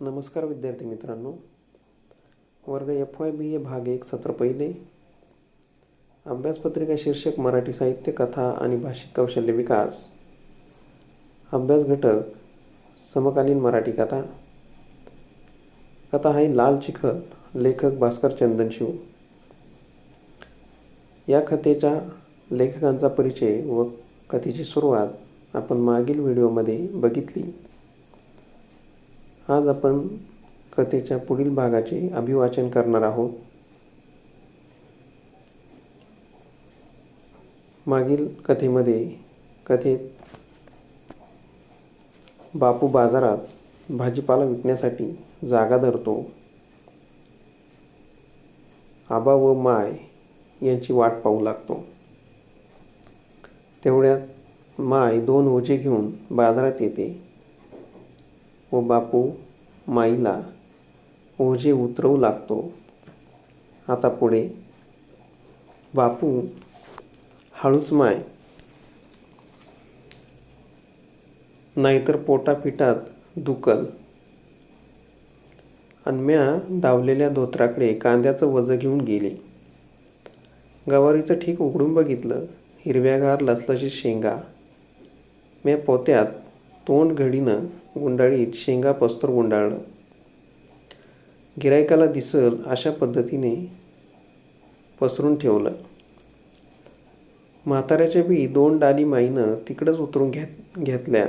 नमस्कार विद्यार्थी मित्रांनो. वर्ग FYBA भाग 1 सत्र पहिले. अभ्यासपत्रिका शीर्षक मराठी साहित्य कथा आणि भाषिक कौशल्य विकास. अभ्यास घटक समकालीन मराठी कथा. कथा आहे लाल चिखल. लेखक भास्कर चंदनशिव. या कथेच्या लेखकांचा परिचय व कथेची सुरुवात आपण मागील व्हिडिओमध्ये बघितली. आज आपण कथेच्या पुढील भागाचे अभिवाचन करणार आहोत. मागील कथेत बापू बाजारात भाजीपाला विकण्यासाठी जागा धरतो. आबा व माय यांची वाट पाहू लागतो. तेवढ्यात माय 2 ओझे घेऊन बाजारात येते व बापू माईला ओझे उतरवू लागतो. आता पुढे बापू हळूच माय, नाहीतर पोटापिटात दुखल. आणि म्या धावलेल्या धोत्राकडे कांद्याचं वजं घेऊन गेले. गवारीचं ठीक उघडून बघितलं. हिरव्यागार लसलशीत शेंगा. म्या पोत्यात तोंड घडीनं गुंडाळीत शेंगा पस्तोर गुंडाळलं. गिरायकाला दिसल अशा पद्धतीने पसरून ठेवलं. म्हाताऱ्याच्या बी 2 डाली माईनं तिकडंच उतरून घेतल्या.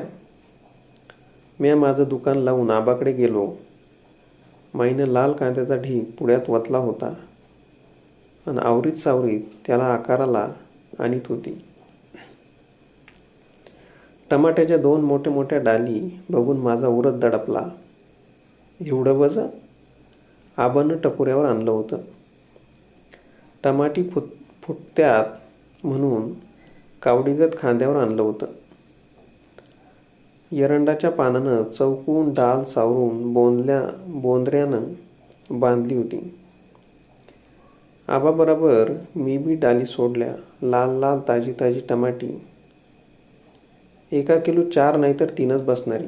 म्या माझं दुकान लावून आबाकडे गेलो. माईनं लाल कांद्याचा ढीग पुढ्यात वतला होता आणि आवरीत सावरीत त्याला आकाराला आणीत होती. टमाट्याच्या 2 मोठ्या डाली बघून माझा उरत दडपला. एवढं वजन? आबानं टकोऱ्यावर आणलं होतं. टमाटी फुटत्यात म्हणून कावडीगत खांद्यावर आणलं होतं. एरंडाच्या पानानं चौकून डाल सावरून बोंद्र्यानं बांधली होती. आबाबरोबर मी बी डाली सोडल्या. लाल लाल ताजी टमाटी. 1 किलो 4 नाहीतर 3च बसणारी.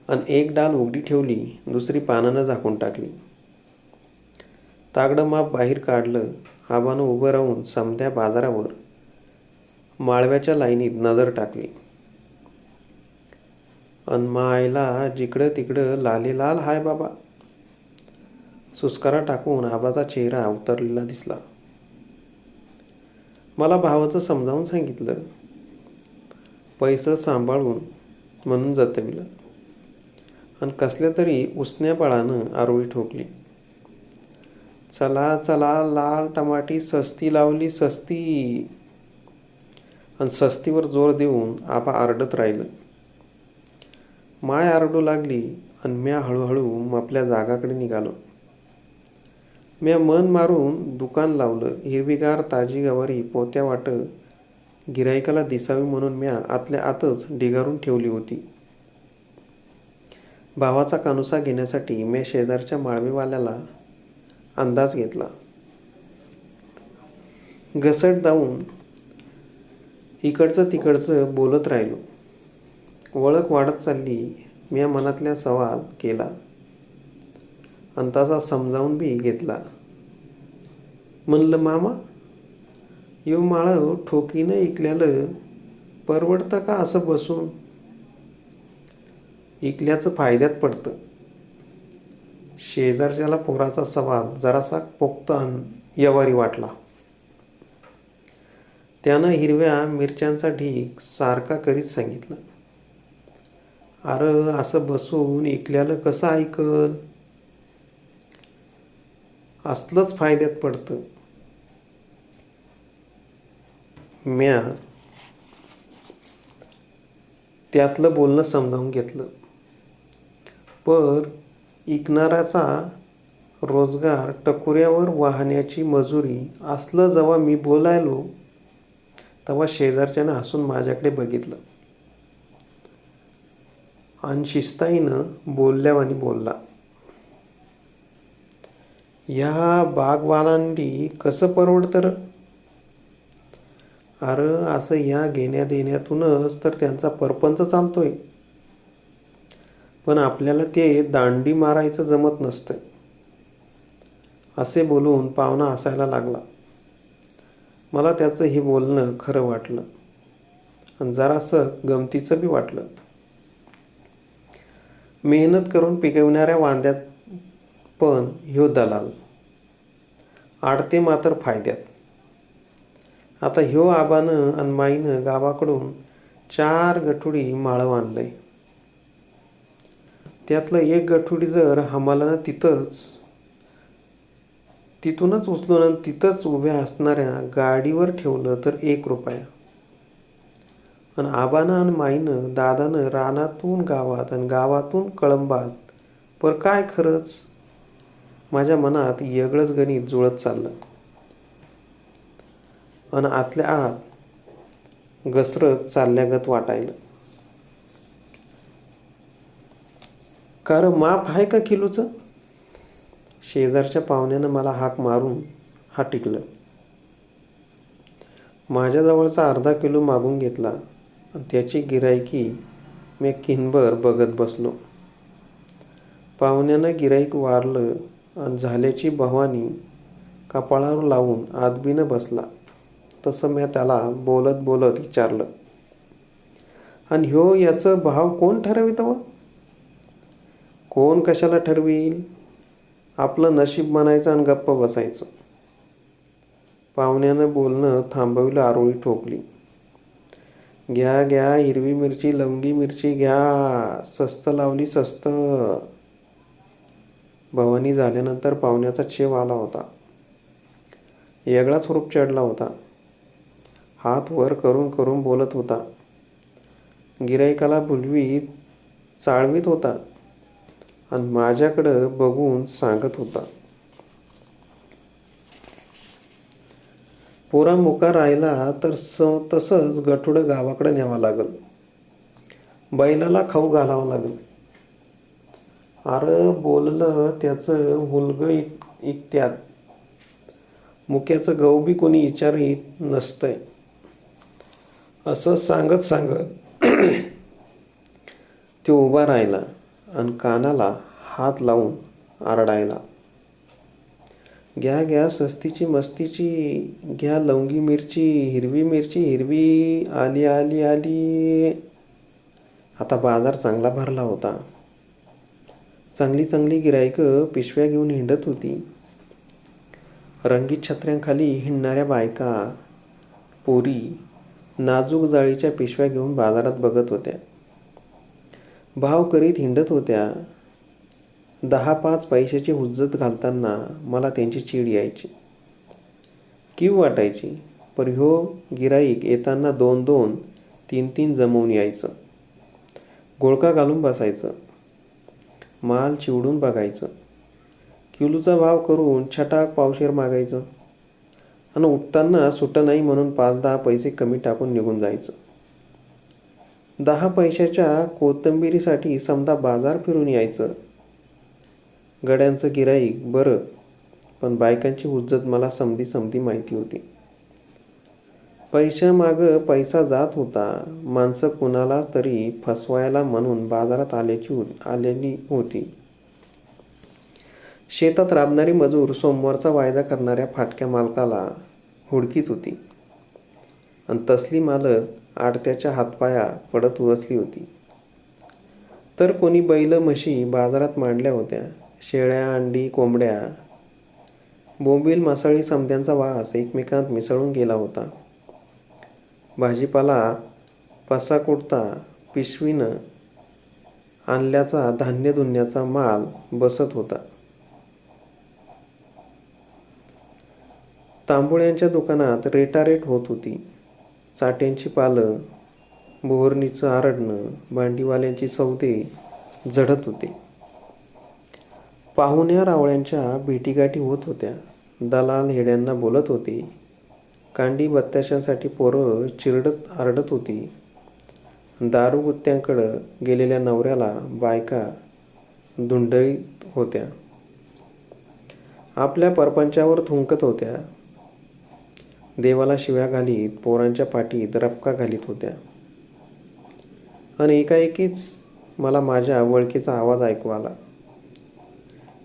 आणि 1 डाल उघडी ठेवली, दुसरी पानानं झाकून टाकली. तागडं माप बाहेर काढलं. आबानं उभं राहून समध्या बाजारावर माळव्याच्या लाईनीत नजर टाकली. अन मायला जिकडं तिकडं लाले लाल हाय बाबा. सुस्कारा टाकून आबाचा चेहरा उतरलेला दिसला. मला भावाचं समजावून सांगितलं. पैसं सांभाळून म्हणून जतविलं. आणि कसल्या तरी उसन्या बळानं आरोळी ठोकली. चला चला, लाल टमाटी सस्ती लावली, सस्ती. आणि सस्तीवर जोर देऊन आबा आरडत राहिलं. माय आरडू लागली आणि म्या हळूहळू आपल्या जागाकडे निघालो. म्या मन मारून दुकान लावलं. हिरवीगार ताजी गवारी पोत्या वाट गिरायकाला दिसावी म्हणून म्या आतल्या आतच ढिगारून ठेवली होती. भावाचा कानुसा घेण्यासाठी म्या शेजारच्या माळवेवाल्याला अंदाज घेतला. घसट जाऊन इकडचं तिकडचं बोलत राहिलो. वळख वाढत चालली. म्या मनातल्या सवाल केला आणि तसा समजावून बी घेतला. म्हणलं, मामा, यो माळव ठोकीनं इकल्यालं परवडतं का असं बसून? इकल्याचं फायद्यात पडतं. शेजारच्याला पोराचा सवाल जरासा पोक्त यवारी वाटला. त्यानं हिरव्या मिरच्यांचा ढीग सारखा करीत सांगितलं. अरे असं बसून इकल्यालं कसं ऐकल? असलंच फायद्यात पडतं. म्या त्यातलं बोलणं समजावून घेतलं. पर इकणाऱ्याचा रोजगार, टकोऱ्यावर वाहण्याची मजुरी असलं जेव्हा मी बोलायलो तेव्हा शेजारच्यानं हसून माझ्याकडे बघितलं आणि शिस्ताईनं बोलल्यावानी बोलला. या बागवानांनी कसं परवडतं र? अरे असं या घेण्या देण्यातूनच तर त्यांचा परपंच चालतोय. पण आपल्याला ते दांडी मारायचं जमत नसतं. असे बोलून पाहुणा हसायला लागला. मला त्याचं हे बोलणं खरं वाटलं आणि जरासं गमतीचं बी वाटलं. मेहनत करून पिकविणाऱ्या वांद्यात पण ह्यो दलाल, आडते मात्र फायद्यात. आता ह्यो आबानं आणि माईनं गावाकडून 4 गठुडी माळं आणलंय. त्यातलं एक गठुडी जर हमालानं तिथूनच उचलून आणि तिथंच उभ्या असणाऱ्या गाडीवर ठेवलं तर 1 रुपया. आणि आबानं आणि माईनं दादानं रानातून गावात आणि गावातून कळंबात, पर काय खरंच. माझ्या मनात वेगळंच गणित जुळत चाललं आणि आतल्या आत घसरत चालल्यागत वाटायलं. कारण माप आहे का किलोचं? शेजारच्या पाहुण्यानं मला हाक मारून टिकलं. माझ्याजवळचा अर्धा किलो मागून घेतला आणि त्याची गिरायकी मी किनभर बघत बसलो. पाहुण्यानं गिराईक वारलं आणि झाल्याची भवानी कपाळावर लावून आदबीनं बसला. तसं मी त्याला बोलत बोलत विचारलं, आणि ह्यो याचं भाव कोण ठरवितं? कोण कशाला ठरवील? आपलं नशीब म्हणायचं आणि गप्प बसायचं. पाहुण्यानं बोलणं थांबवलं, आरोळी ठोकली. घ्या घ्या, हिरवी मिरची लवंगी मिरची घ्या, स्वस्त लावली स्वस्त. भवानी झाल्यानंतर पाहुण्याचा चेव आला होता. वेगळाच हुरूप चढला होता. हात वर करून करून बोलत होता. गिराईकाला भुलवीत चाळवीत होता आणि माझ्याकडं बघून सांगत होता, पोरा मुका राहिला तर तसंच गठुडं गावाकडं न्यावं लागल. बैलाला खाऊ घालावं लागल. अरे बोललं त्याचं हुलगं इकत्यात. मुक्याचं गहू बी कोणी विचारीत नसतंय. असं सांगत सांगत तो उभा राहिला आणि कानाला हात लावून आरडायला, घ्या घ्या, सस्तीची मस्तीची घ्या, लवंगी मिरची, हिरवी मिरची हिरवी, आली आली आली. आता बाजार चांगला भरला होता. चांगली चांगली गिराईकं पिशव्या घेऊन हिंडत होती. रंगीत छत्र्यांखाली हिंडणाऱ्या बायका, पोरी नाजूक जाळीच्या पिशव्या घेऊन बाजारात बघत होत्या. भाव करीत हिंडत होत्या. 10-5 पैशाची हुज्जत घालताना मला त्यांची चीड यायची, कीव वाटायची. पर ह्यो गिराईक येताना 2-2, 3-3 जमवून यायचं. गोळका घालून बसायचं. माल चिवडून बघायचं. किलोचा भाव करून छटाक पावशेर मागायचं आणि उठताना सुटं नाही म्हणून 5-10 पैसे कमी टाकून निघून जायचं. 10 पैशाच्या कोथिंबिरीसाठी समजा बाजार फिरून यायचं. गड्यांचं गिराईक बरं, पण बायकांची हुज्जत मला समधी माहिती होती. पैशामागं पैसा जात होता. माणसं कुणाला तरी फसवायला म्हणून बाजारात आलेली होती. शेतात राबणारी मजूर सोमवारचा वायदा करणाऱ्या फाटक्या मालकाला हुडकीत होती आणि तसली मालक आडत्याच्या हातपाया पडत बसली होती. तर कोणी बैल म्हशी बाजारात मांडल्या होत्या. शेळ्या, अंडी, कोंबड्या, बोंबील, मासळी समद्यांचा वास एकमेकांत मिसळून गेला होता. भाजीपाला पसाकुडता पिशवीनं आणल्याचा धान्य धुन्याचा माल बसत होता. तांबोळ्यांच्या दुकानात रेटारेट होत होती. चाट्यांची पालं, बोहरणीचं आरडणं, भांडीवाल्यांची सौदे झडत होते. पाहुण्या रावळ्यांच्या भेटीगाठी होत होत्या. दलाल हेड्यांना बोलत होते. कांडी बत्त्याशांसाठी पोरं चिरडत आरडत होती. दारू गुत्त्यांकडं गेलेल्या नवऱ्याला बायका धुंडळीत होत्या. आपल्या परपंचावर थुंकत होत्या. देवाला शिव्या घालीत पोरांच्या पाठीत रपका घालीत होत्या. आणि एकाएकीच मला माझ्या ओळखीचा आवाज ऐकू आला.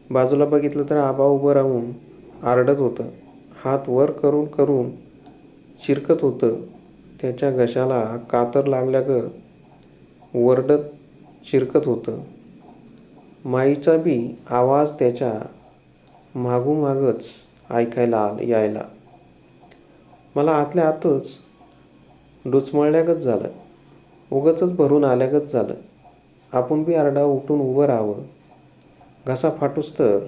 बाजूला बघितलं तर आबा उभं राहून आरडत होतं. हात वर करून करून चिरकत होतं. त्याच्या घशाला कातर लागल्यागत वरडत चिरकत होतं. माईचा बी आवाज त्याच्या मागोमागच ऐकायला यायला. मला आतल्या आतच डुचमळल्यागत झालं. उगाचच भरून आल्यागत झालं. आपण बी आरडा उठून उभं राहावं, घसा फाटूस तर.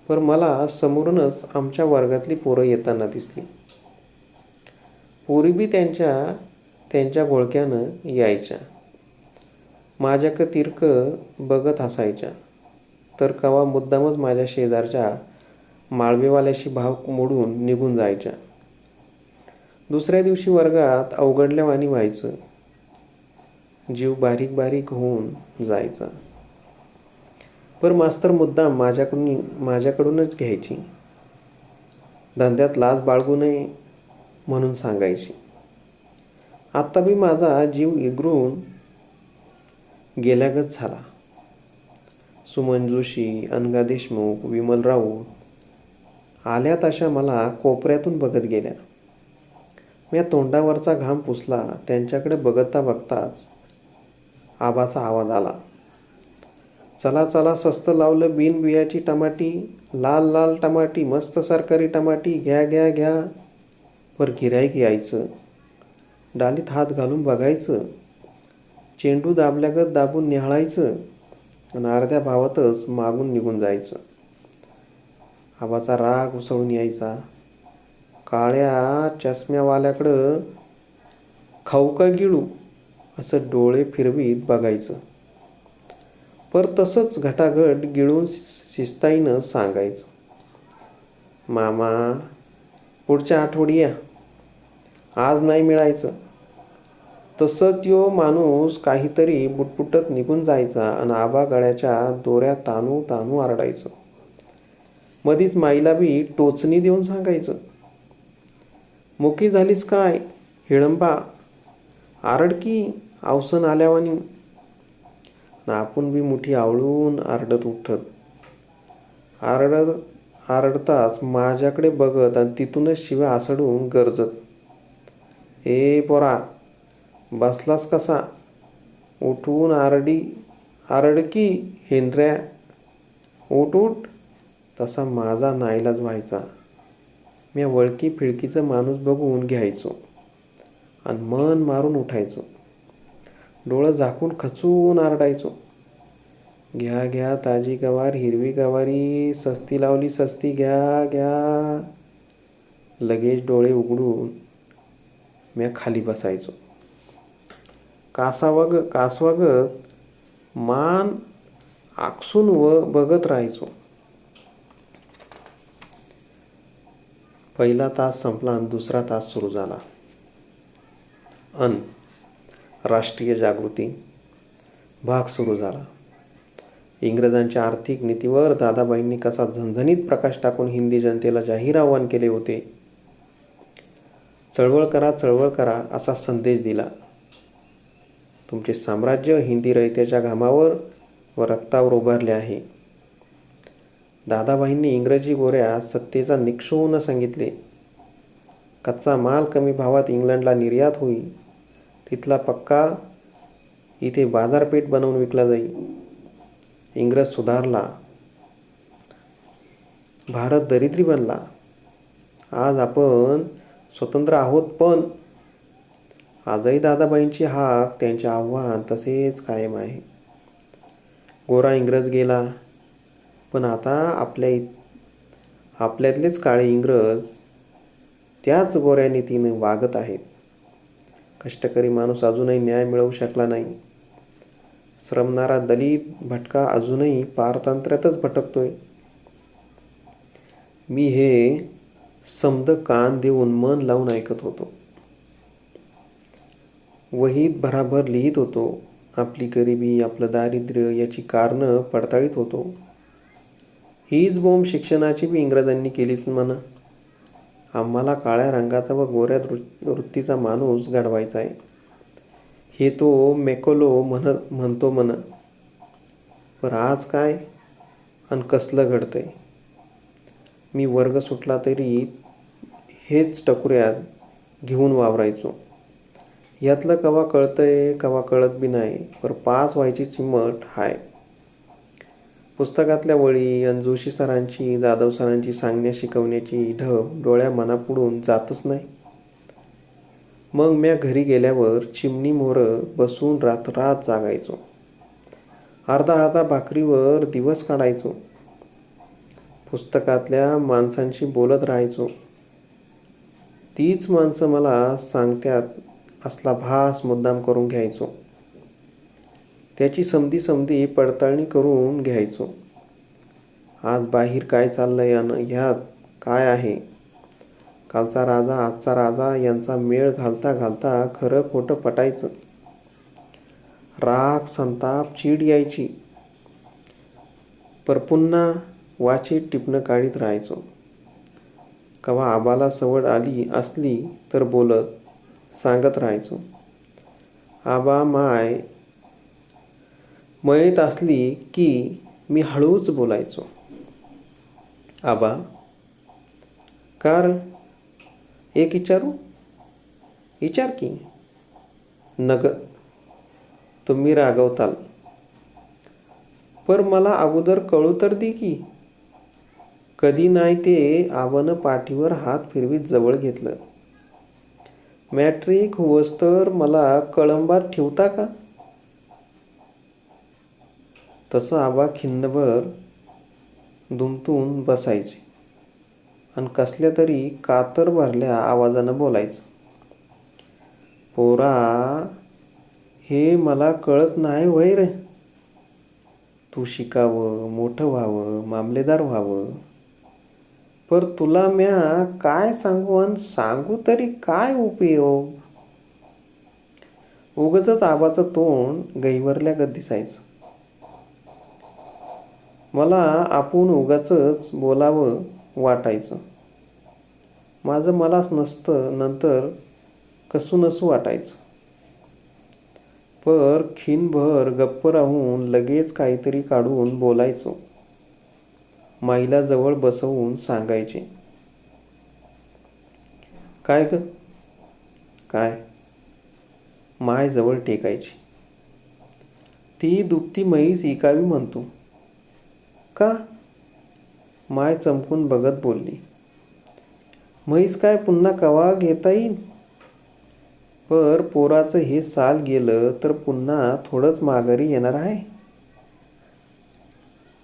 पर मला समोरूनच आमच्या वर्गातली पोरं येताना दिसली. पोरी बी त्यांच्या घोळक्यानं यायच्या. माझ्याकडं तिरकं बघत हसायच्या. तर कवा मुद्दामच माझ्या शेजारच्या माळवेवाल्याशी भाव मोडून निघून जायच्या. दुसऱ्या दिवशी वर्गात अवघडल्यावानी व्हायचं. जीव बारीक बारीक होऊन जायचा. पर मास्तर मुद्दाम माझ्याकडूनच घ्यायची. धंद्यात लाज बाळगू नये म्हणून सांगायची. आत्ता बी माझा जीव इगरून गेल्यागत झाला. सुमन जोशी, अनघा देशमुख, विमल राऊत आल्या तशा मला कोपऱ्यातून बघत गेल्या. मी तोंडावरचा घाम पुसला. त्यांच्याकडे बघता बघताच आबाचा आवाज आला. चला चला, स्वस्त लावलं बिन बियाची टमाटी, लाल लाल टमाटी, मस्त सरकारी टमाटी, घ्या घ्या घ्या. पर गिऱ्हाईक यायचं. डालीत हात घालून बघायचं. चेंडू दाबल्यागत दाबून निहाळायचं आणि अर्ध्या भावातच मागून निघून जायचं. आबाचा राग उसळून यायचा. काळ्या चष्म्यावाल्याकडं खाऊ का गिळू असं डोळे फिरवीत बघायचं. पर तसंच घटाघट गिळून शिस्ताईनं सांगायचं, मामा पुढच्या आठवडी या, आज नाही मिळायचं. तसं त्यो माणूस काहीतरी बुटबुटत निघून जायचा आणि आबा गळ्याच्या दोऱ्या ताणू ताणू आरडायचं. मधीच माईला बी टोचणी देऊन सांगायचं, मुकी झालीस काय हिळंबा, आरड की अवसन आल्यावानी. ना आपण बी मुठी आवळून आरडत उठत. आरडताच माझ्याकडे बघत आणि तिथूनच शिव्या आसडून गरजत, ए पोरा बसलास कसा, उठून आरड की हेंद्र्या, उठ उठ. तसा माझा नाईलाज व्हायचा. मी वळकी फिळकीचं माणूस बघून घ्यायचो आणि मन मारून उठायचो. डोळं झाकून खचून आरडायचो, घ्या घ्या ताजी गवार, हिरवी गवारी, सस्ती लावली सस्ती, घ्या घ्या. लगेच डोळे उघडून मी खाली बसायचो. कासवागत मान आकसून बघत राहायचो. पहिला तास संपला आणि दुसरा तास सुरू झाला. राष्ट्रीय जागृती भाग सुरू झाला. इंग्रजांच्या आर्थिक नीतीवर दादाबाईंनी कसा झणझणीत प्रकाश टाकून हिंदी जनतेला जाहीर आवाहन केले होते. चळवळ करा असा संदेश दिला. तुमचे साम्राज्य हिंदी रयतेच्या घामावर व रक्तावर उभारले आहे. दादाबाईंनी इंग्रजी गोऱ्या सत्तेचा निक्षून सांगितले. कच्चा माल कमी भावात इंग्लंडला निर्यात होईल. तिथला पक्का इथे बाजारपेठ बनवून विकला जाईल. इंग्रज सुधारला. भारत दरिद्री बनला. आज आपण स्वतंत्र आहोत, पण आजही दादाबाईंची हाक, त्यांचे आव्हान तसेच कायम आहे. गोरा इंग्रज गेला, पण आता आपल्यातलेच काळे इंग्रज त्याच गोऱ्या नीतीने वागत आहेत. कष्टकरी माणूस अजूनही न्याय मिळवू शकला नाही. श्रमणारा दलित भटका अजूनही पारतंत्र्यातच भटकतोय. मी हे समद कान देऊन मन लावून ऐकत होतो. वहीत भराभर लिहित होतो. आपली गरिबी, आपलं दारिद्र्य याची कारणं पडताळीत होतो. हीच बोंब शिक्षणाची बी इंग्रजांनी केलीच म्हणा. आम्हाला काळ्या रंगाचा व गोऱ्या वृत्तीचा माणूस घडवायचा आहे, हे तो मॅकॉलो म्हणतो म्हण. पर आज काय आणि कसलं घडतंय. मी वर्ग सुटला तरी हेच टकुऱ्यात घेऊन वावरायचो. यातलं कवा कळतंय कवा कळत बी नाही, पर पास व्हायची चिमट हाय. पुस्तकातल्या वळी आणि जोशी सरांची जाधव सरांची सांगण्या शिकवण्याची ढब डोळ्या मनापुढून जातच नाही. मग म्या घरी गेल्यावर चिमणी मोहर बसून रात्ररात जागायचो. अर्धा अर्धा भाकरीवर दिवस काढायचो. पुस्तकातल्या माणसांशी बोलत राहायचो. तीच माणसं मला सांगत्यात असला भास मुद्दाम करून घ्यायचो. त्याची समधी समधी पडताळणी करून घ्यायचो. आज बाहेर काय चाललंय आणि ह्यात काय आहे. कालचा राजा आजचा राजा यांचा मेळ घालता घालता खरं खोटं पटायचं. राग संताप चीड यायची. पर पुन्हा वाचीत टिपणं काढीत राहायचो. कवा आबाला सवड आली असली तर बोलत सांगत राहायचो. आबा माय मयत असली की मी हळूच बोलायचो. आबा कार एक विचारू. विचार की. नग तुम्ही रागवताल. पर मला अगोदर कळू तर दे की. कधी नाही ते आबानं पाठीवर हात फिरवीत जवळ घेतलं. मॅट्रिक होवस्तर मला कळंबात ठेवता का. तसं आबा खिन्नभर दुमतून बसायचे आणि कसल्या तरी कातर भरल्या आवाजानं बोलायचं. पोरा हे मला कळत नाही व्हय रे. तू शिकावं मोठं व्हावं मामलेदार व्हावं. पर तुला म्या काय सांगू आणि सांगू तरी काय उपयोग. उगाचच आबाचं तोंड गहिवरल्यागत दिसायचं. मला आपण उगाचच बोलावं वाटायचं. माझं मलाच नसतं नंतर कसू नसू वाटायचं. पर खिनभर गप्प राहून लगेच काहीतरी काढून बोलायचो. माईला जवळ बसवून सांगायचे. काय ग काय. माय जवळ टेकायची. ती दुभती म्हैस इकावी म्हणतो. का. माय चमकून बघत बोलली. म्हैस काय पुन्हा कवा घेता येईल. पर पोराचं हे साल गेलं तर पुन्हा थोडंच माघारी येणार आहे.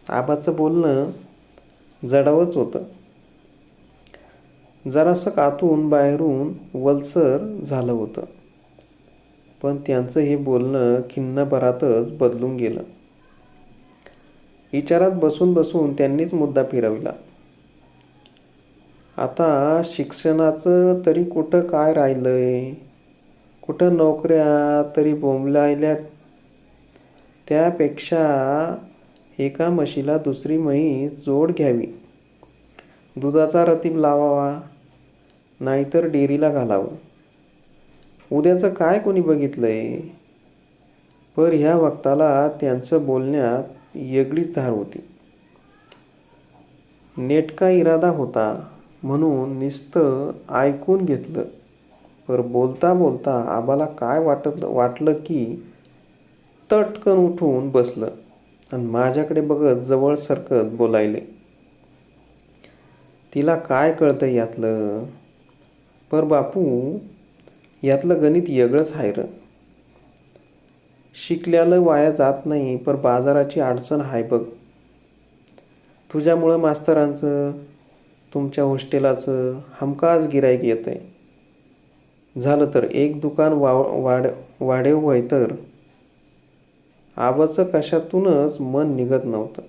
आबाचं बोलणं जडावच होतं. जरासं आतून बाहेरून वलसर झालं होतं. पण त्यांचं हे बोलणं खिन्नभरातच बदलून गेलं. विचारात बसून बसून त्यांनीच मुद्दा फिरवला. आता शिक्षणाचं तरी कुठं काय राहिलंय. कुठं नोकऱ्या तरी बोंबलायल्यात. त्यापेक्षा एका म्हशीला दुसरी म्हैस जोड घ्यावी. दुधाचा रतीब लावावा. नाहीतर डेअरीला घालावं. उद्याचं काय कोणी बघितलंय. पर ह्या वक्ताला त्यांचं बोलण्यात वेगळीच धार होती. नेटका इरादा होता म्हणून नुसतं ऐकून घेतलं. पर बोलता बोलता आबाला काय वाटलं की तटकन उठून बसलं आणि माझ्याकडे बघत जवळ सरकत बोलायले. तिला काय कळतंय यातलं. पर बापू यातलं गणित वेगळंच आहे र. शिकल्यालं वाया जात नाही. पर बाजाराची अडचण आहे बघ. तुझ्यामुळं मास्तरांचं तुमच्या हॉस्टेलाचं हमखास गिऱ्हाईक येतंय. झालं तर एक दुकान वाढेव व्हाय तर. आबाचं कशातूनच मन निघत नव्हतं.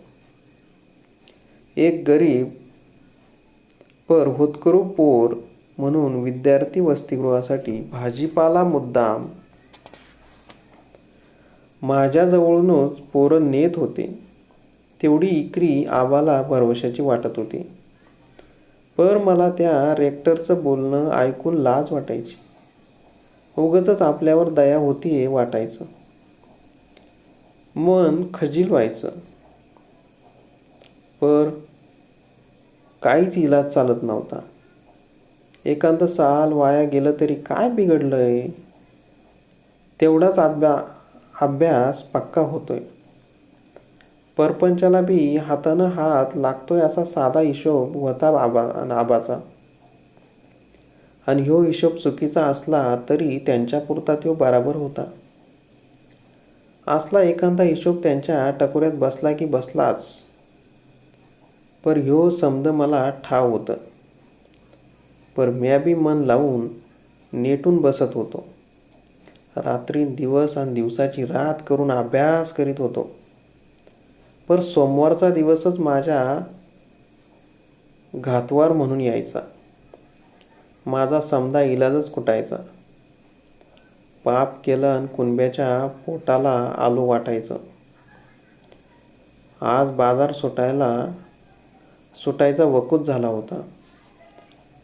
एक गरीब पर होतकरू पोर म्हणून विद्यार्थी वसतिगृहासाठी भाजीपाला मुद्दाम माझ्याजवळूनच पोरं नेत होते. तेवढी इकरी आबाला भरवशाची वाटत होती. पर मला त्या रेक्टरचं बोलणं ऐकून लाज वाटायची. उगाचच आपल्यावर दया होतीये वाटायचं. मन खजील व्हायचं. पर काहीच इलाज चालत नव्हता. एखादं साल वाया गेलं तरी काय बिघडलंय? तेवढाच अभ्यास पक्का होतोय. परपंचाला बी हातानं हात लागतोय असा साधा हिशोब होता आबाचा. आणि ह्यो हिशोब चुकीचा असला तरी त्यांच्यापुरता तो बराबर होता. असला एखादा हिशोब त्यांच्या टकोऱ्यात बसला की बसलाच. पर ह्यो समद मला ठाव होतं. पर म्या बी मन लावून नेटून बसत होतो. रात्री दिवस आणि दिवसाची रात करून अभ्यास करीत होतो. पर सोमवारचा दिवसच माझ्या घातवार म्हणून यायचा. माझा समदा इलाजच कुटायचा. पाप केलं आणि कुणब्याच्या पोटाला आलो वाटायचं. आज बाजार सुटायचा वकूच झाला होता.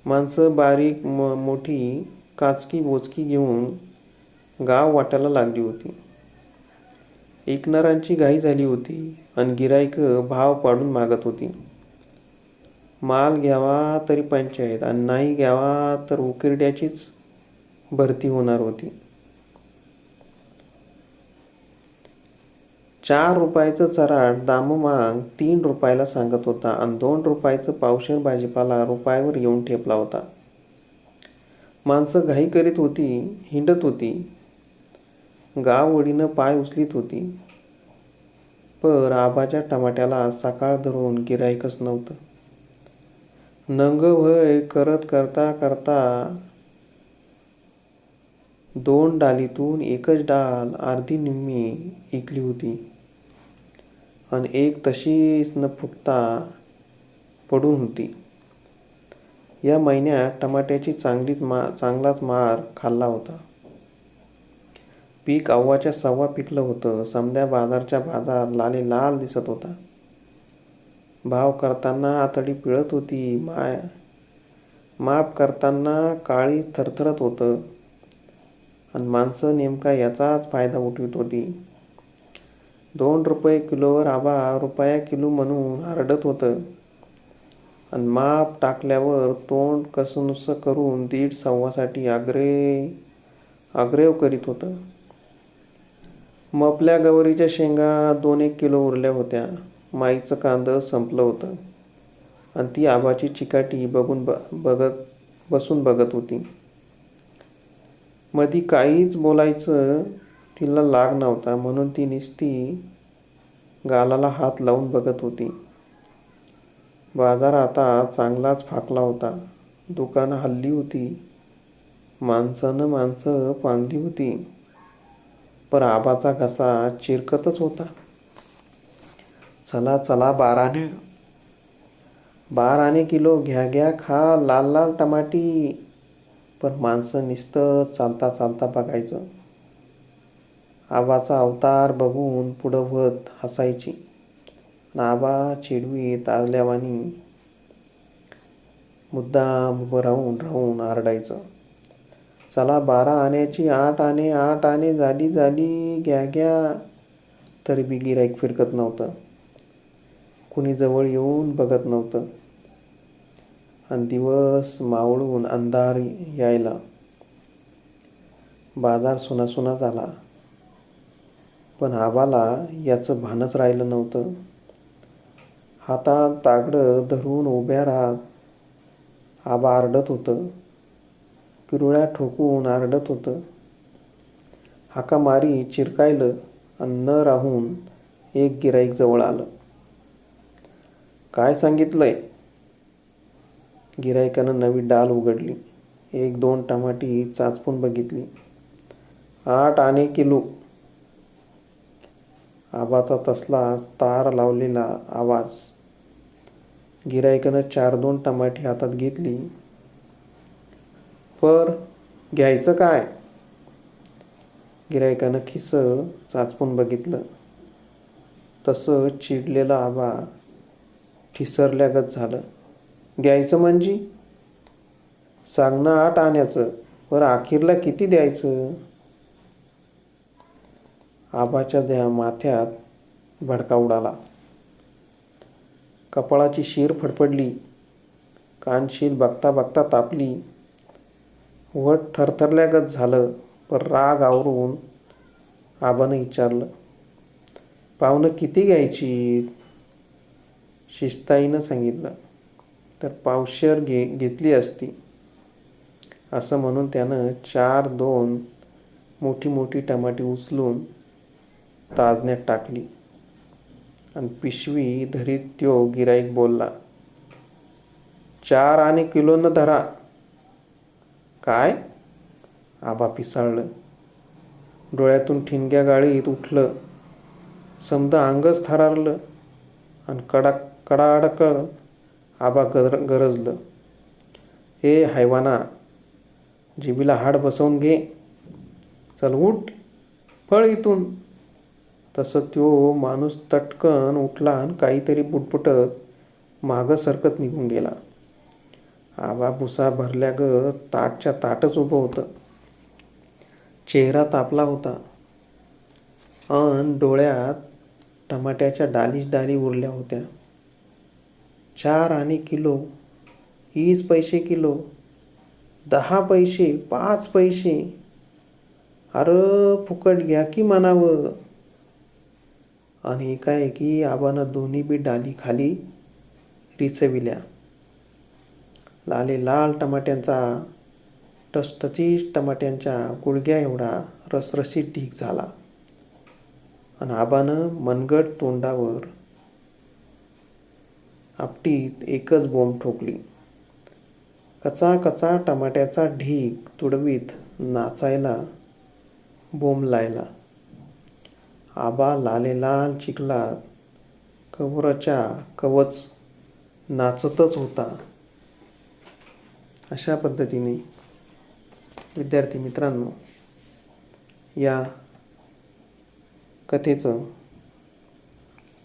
माणसं बारीक मोठी काचकी बोचकी घेऊन गाव वाटायला लागली होती. ऐकणाऱ्यांची घाई झाली होती आणि गिराईकं भाव पाडून मागत होती. माल घ्यावा तरी पंचायत आणि नाही घ्यावा तर उकिरड्याचीच भरती होणार होती. 4 रुपयाचं चराट दाममाग 3 रुपयाला सांगत होता आणि 2 रुपयाचं पावशेर भाजीपाला रुपयावर येऊन ठेपला होता. माणसं घाई करीत होती, हिंडत होती, गाववडीनं पाय उचलीत होती. पर आबाच्या टमाट्याला सकाळ धरून गिराईकच नव्हतं. नंग भय करता करता 2 डालीतून एकच डाल अर्धी निम्मी इकली होती आणि एक तशीच न फुटता पडून होती. या महिन्यात टमाट्याची चांगलाच मार खाल्ला होता. पीक अव्वाच्या सव्वा पिकलं होतं. समद्या बाजारच्या बाजार लाल दिसत होता. भाव करताना आतडी पिळत होती. माप करताना काळी थरथरत होतं. आणि माणसं नेमका याचाच फायदा उठवीत होती. 2 रुपये किलोवर आबा रुपया किलो म्हणून आरडत होतं आणि माप टाकल्यावर तोंड कसनुस करून 1.5 सव्वासाठी आग्रेव करीत होतं. मपल्या गवारीच्या शेंगा 2-1 किलो उरल्या होत्या. माईचं कांदं संपलं होतं आणि ती आबाची चिकाटी बसून बघत होती. मधी काहीच बोलायचं तिला लाग नव्हता म्हणून ती नुसती गालाला हात लावून बघत होती. बाजार आता चांगलाच फाकला होता. दुकानं हल्ली होती. माणसं पांगली होती. पर आबाचा घसा चिरकतच होता. चला 12 किलो घ्या खा लाल टमाटी. पण माणसं नुसतं चालता बघायचं. आबाचा अवतार बघून पुढं होत हसायची. आबा चिडवीत आजल्यावानी मुद्दाम उभं राहून आरडायचं. चला 12 आण्याची 8 आणे झाली घ्या. तरी बी गिराईक फिरकत नव्हतं. कुणी जवळ येऊन बघत नव्हतं. आणि दिवस मावळून अंधार यायला. बाजार सुना झाला. पण आबाला याचं भानच राहिलं नव्हतं. हातात तागडं धरून उभ्या राहत आबा आरडत होतं. किरुळ्या ठोकून आरडत होतं. हाका मारी चिरकायलं आणि न राहून एक गिराईक जवळ आलं. काय सांगितलंय? गिरायकानं नवी डाल उघडली. 1-2 टमाटी चाचपून बघितली. 8 आणे किलो. आबाचा तसला तार लावलेला आवाज. गिरायकानं 4-2 टमाटी हातात घेतली. पर घ्यायचं काय? गिरायकानं खिसं चाचपून बघितलं. तसं चिडलेला आबा ठिसरल्यागत झालं. घ्यायचं म्हणजे? सांगणं 8 आण्याचं. पर अखेरला किती द्यायचं? आबाच्या माथ्यात भडका उडाला. कपाळाची शीर फडफडली, कानशील बघता बघता तापली, वट थरथरल्यागत झालं. पण राग आवरून आबानं विचारलं, पाहुणं किती घ्यायची? शिस्ताईनं सांगितलं, तर पावशेर घेतली असती. असं म्हणून त्यानं 4-2 मोठी मोठी टमाटी उचलून ताजण्यात टाकली आणि पिशवी धरीत त्यो गिराईक बोलला, 4 आणे किलोनं धरा. काय? आबा पिसाळलं. डोळ्यातून ठिणग्या गाळीत उठलं. समद अंगच थरारलं आणि कडाडक आबा गरजलं, हे हैवाना, जिबीला हाड बसवून घे. चल उठ, पळ इथून. तसं त्यो माणूस तटकन उठला आणि काहीतरी बुटबुटत मागं सरकत निघून गेला. आबा भुसा भरल्यागत ताटच्या ताटच उभं होतं. चेहरा तापला होता अन डोळ्यात टमाट्याच्या डालीच डाली उरल्या होत्या. 4 आणे किलो, 20 पैसे किलो, 10 पैसे, 5 पैसे. अरे फुकट घ्या की म्हणावं. आणि एकाएकी आबानं दोन्ही बी डाली खाली रिचविल्या. लाले लाल टमाट्यांचा, टचटचीत टमाट्यांच्या गुडघ्या एवढा रसरशीत ढीग झाला. आणि आबानं मनगट तोंडावर आपटीत एकच बोंब ठोकली. कचा कचा टमाट्याचा ढीग तुडवीत नाचायला बोंब लायला. आबा लालेलाल चिखलात कवरच्या कवच नाचतच होता. अशा पद्धतीने विद्यार्थी मित्रांनो, या कथेचं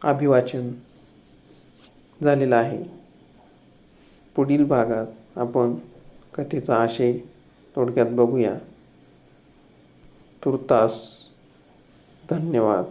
अभिवाचन झालेलं आहे. पुढील भागात आपण कथेचा आशय थोडक्यात बघूया. तूर्तास धन्यवाद.